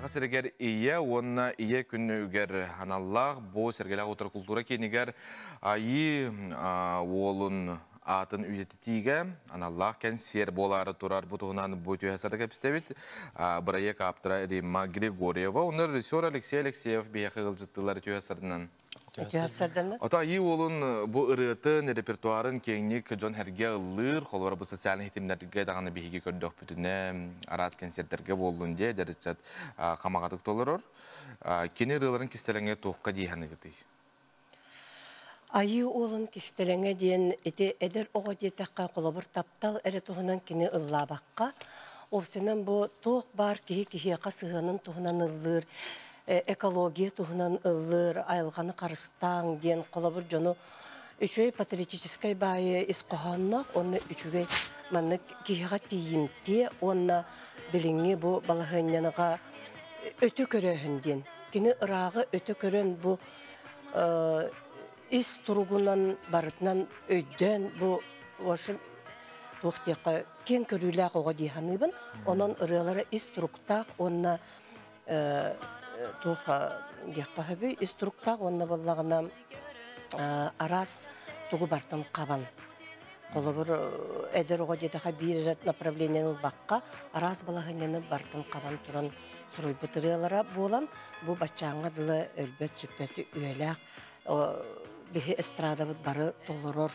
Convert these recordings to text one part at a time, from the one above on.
serger iya onna iya künnüger anallah bo sergela otur kultura keniger ayı oğlun atın üyetitiga anallah ken ser boları turar butuğunan bu tüyasarda kapistebit buraya kaptıra Rimma Grigorieva onlar rejissör Alexey Alexeyev bir yakılcıttılar tüyasarından. Ata iyi olun bu ırıtın repertuarın kenglik John Herge ılır, kolları bu sosyal ihtimlerge dağını bihigi kördük bütüne araz konsertlerge bolun diye derecet kamagatık dolurur. Keni ırıların kistelenge toğqa diyanı gıdı. Ayı olun kistelenge diyen eder oğa diyetekka kolabır taptal ere tohunan kini ılla bakka. Opsinan bu toğ bar kihi sığının tohunan ılır. Ekologiya tuhunan ılır, ayılğanı karıstan diyen kolabır jonu üçüge patriotiskay bayı iskohanna, onu üçüge manık kihiga tiyimti, onna bilingi bu balahınyanıga ötü köröhün diyen. Kini ırağı ötü körön bu is turugunan barıtnan ödden bu başım tuğtiqa ken körüylaq oğa diyanıbın, onun ırıqları is turuqtaq, onna Туха гехпахаби инструктаг онна баллагана арас тугу бартын кабан. Колобур эдер ого жетаха бир направлениянын бакка арас балаганы бартын кабан туран суруй бутырылара болан бу бачаңга дылы өлбөт сүппөтү үөлак бихи эстрада бары толорор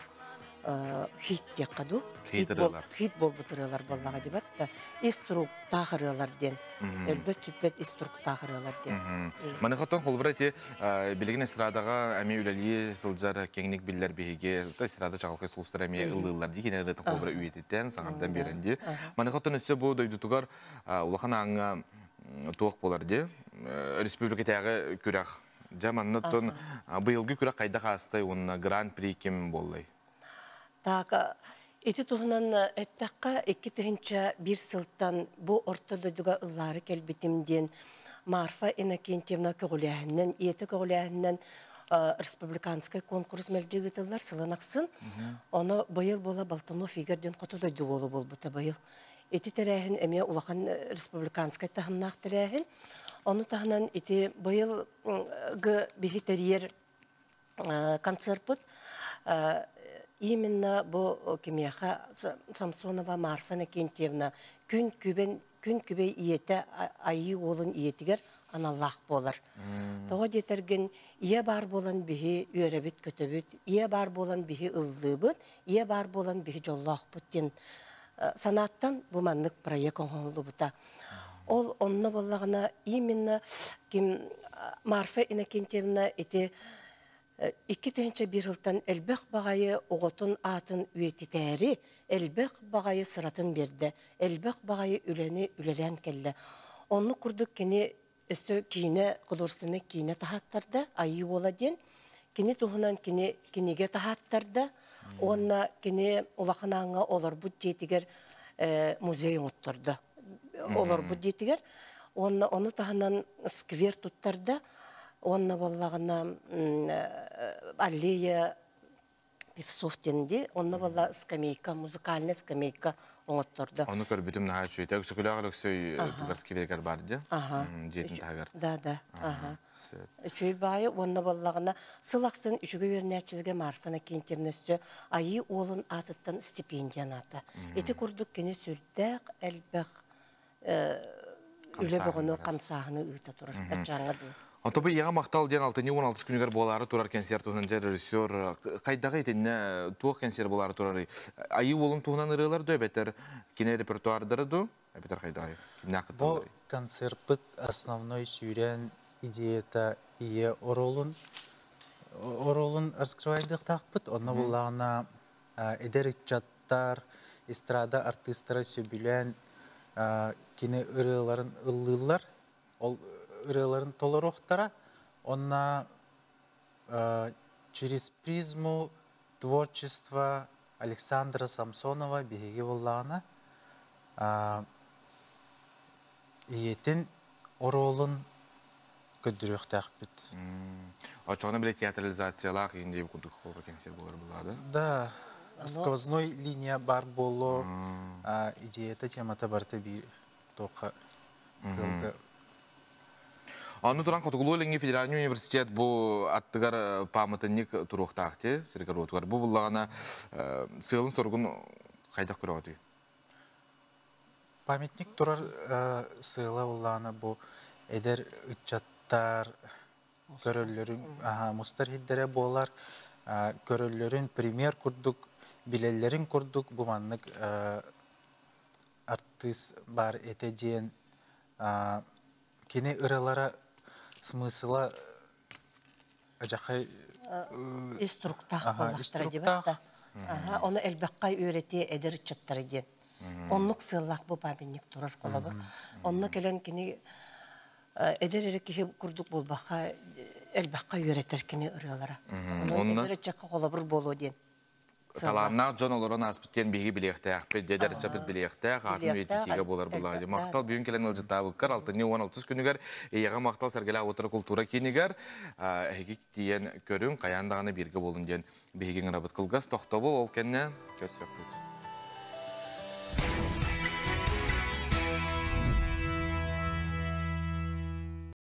хит декаду хит бол бутырылар баллага дебат да инструктагырылар ден элбет сүппет инструктагырылар ден Маны хаттан холбура те билеген эстрадага эми үлелие сылжар кеңник биллер биге эстрада чагылкы сулустар эми ылылар дигене рет холбура үйететтен саңардан беренди. Маны хаттан өсө бу дойдутугар улахан аңа туак болар де республикадагы күрак жаманнаттан быйылгы күрак кайда кастай онна гран-при ким боллай. Так, эти тухнан эттакка 2-нче бир сылтан бу ортодойдуга ыллары келбитимден Марфа Иннокентьевна Көгүләһеннән, Ете Көгүләһеннән республиканский конкурс мәлҗигетләр сыланаксын. Аны быел була Балтонов Игорьден котодойду болу болбута быел. Эти тәрәһен эме улахан республиканский тахымнак тәрәһен. Аны тахнан эти быел г бихитерьер концерт именно бу кемеха Самсонова Марфа Иннокентьевна күн күбей иете айы олын иетигер аналлах болар. Тога жетерген ие бар болан бихи үйребит көтөбүт, ие бар болан бихи ылдыбыт, ие бар болан бихи жоллах буттен санаттан бу маннык проект оңолу бута. Ол онна боллагына именно ким Марфа Иннокентьевна эти 2-нче бир жылдан элбек багайы оготун атын үетитери, элбек багайы сыратын берди, элбек багайы үлелен келди. Онну курдук кини өсө кийине художественный кийине тахаттарды, айы бола ден, кини тухунан киниге тахаттарды, онна кини улаханаңа олар бут жетигер музей оңоттурду. Олар бут жетигер, оны таханан сквер туттарды, онна баллагана аллея Певцовтенде, онна балла скамейка, музыкальная скамейка оңоттурду. Оны көрбүтүм наа чуйта, өксөкүлөгөлөксөй тугарский вегер бар же? Жетин тагар. Да. Чуй байы, онна баллагана сылаксын үшүгө вернячилге Марфа Иннокентьевна айы олын атыттан стипендиян аты. Эти курдук кене сүрдәк, элбек үле бөгөнү камсагыны ыта турар. Ачаңады. Антопы яға мақтал ден 6-16 күнігер болары тұрар концерт туғынан жер режиссер қайдағы етіне туық концерт болары тұрар айы олым туғынан ұрылар ду әбетер кине репертуардары ду әбетер қайдағы бұл концерт бұд основной сүйрен идеята ие оролын раскрывайдық тақпыд оны болағына эдер итчаттар эстрада артистары сөбілен кине ұрыларын ылылар ол ырыларын толороқтара, онна через призму творчества Александра Самсонова беги боллағына иетін оролын көддірек тәқпет. Очоғына біле театрализациялақ ендей күрдік қолға кенсер болар болады? Да, сквозной линия бар болу, идеята темата барты бір тоқа көлгі Аны туран Котугулу Ленги федеральный университет бу аттыгар памытынник туруктакты, сиргер отугар. Бу буллагана сыйлын соргун кайдак көрө отуй. Памятник турар сыйла улланы бу эдер ытчаттар көрөллөрүн мустар хиддере болар көрөллөрүн пример курдук билелерин курдук бу маннык артист бар этеден кини ыралара смысла ажакай Инструктах боллахтара дебатта. Оны элбаккай үйрете эдер чаттары ден. Оннук сыллах бу памятник турар колобур. Онны келен кини эдер эрекке курдук болбаха элбаккай үйретер кини ыралара. Онны эдер чакка колобур болу ден. Таланнақ жон олорон аспыттен биги билектәк, дедер чапыт билектәк, атын үйтітіге болар бұлайды. Мақтал бүйін келен ылжыта бұққар, 6-16 күнігер, еға мақтал сәргелі отыры культура кейінігер, әйгі тиен көрін, қаяндағаны берге болын ден бейгін рабыт қылғас, тоқта бол, ол кәнне көтсек бұд.